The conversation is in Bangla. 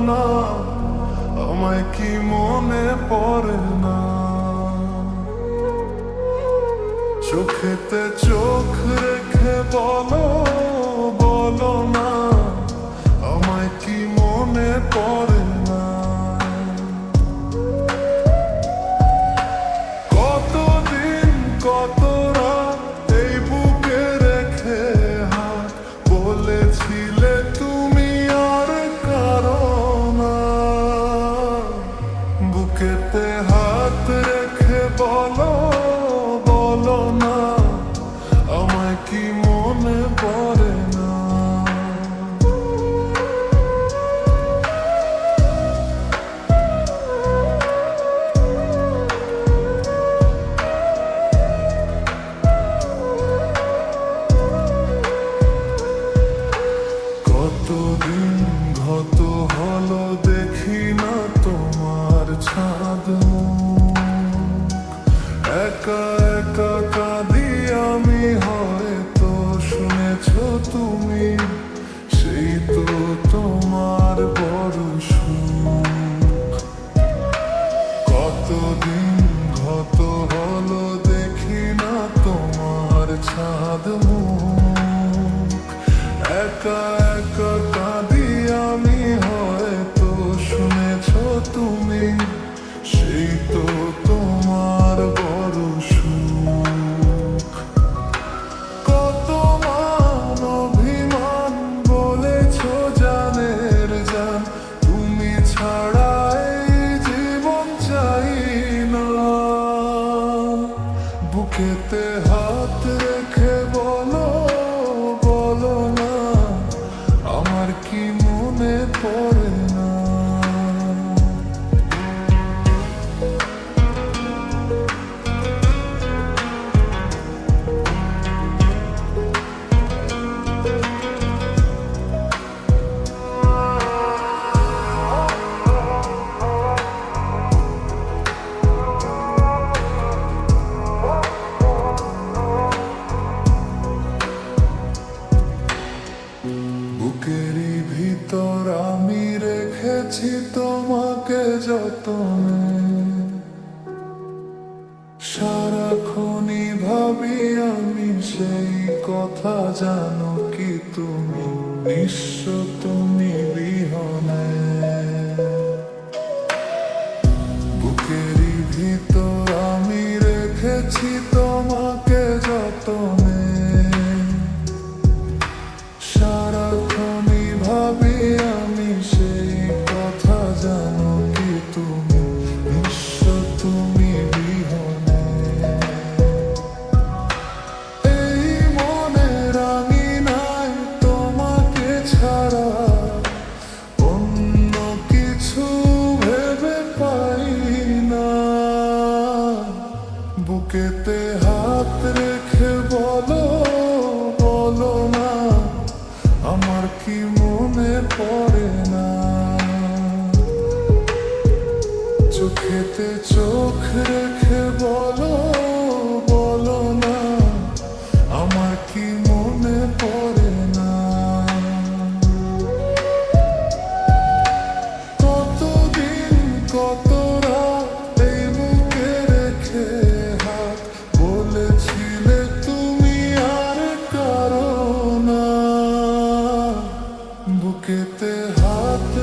না, আমায় কি মনে পড়ে না? চোখেতে চোখ রেখে বলো, বলো না, আমায় কি মনে পড়ে না? কতদিন কত রাত এই বুকে রেখে হাত বলেছিলে তুমি আর কারো না। বুকেতে হাত রেখে বলো, বলো না, আমায় কি মনে পড়ে না? কতদিন গত হলো দেখি না তোমার ছাদ মুখ। একা একা কাঁদি আমি, হয়তো শুনেছো তুমি, সেই তো তোমার বড় সুখ। কতদিন গত হলো দেখি না তোমার ছাদ মুখ। একা একা কাঁদি আমি, হয়তো শুনেছো তুমি, সেই তো তোমার বড় সুখ। কত মান অভিমান বলেছো জানের জান, তুমি ছাড়া এই জীবন চাই না। বুকেতে হাত রেখে বলো, বলো না, আমার কি মনে পড়ে না? বুকেরই ভিতর আমি রেখেছি তোমাকে যতনে। সারাক্ষণই ভাবি আমি সেই কথা, জানো কি তুমি নিঃস্ব তুমি বিহনে। বুকেরই ভিতর আমি রেখেছি তোমাকে যতনে। সারাক্ষণই ভাবি আমি সেই কথা, জানো কি তুমি নিঃস্ব তুমি বিহনে। এই মনের আঙিনায় তোমাকে ছাড়া অন্য কিছু ভেবে পাই না। বুকেতে হাত রেখে বলো, বলো না, আমার কি মনে পড়ে না? চোখেতে চোখ রেখে বলো, বলো না, আমার কি মনে পড়ে না? কতদিন কত রাত এই বুকে রেখে হাত বলেছিলে তুমি আর কারো না। বুকেতে হাত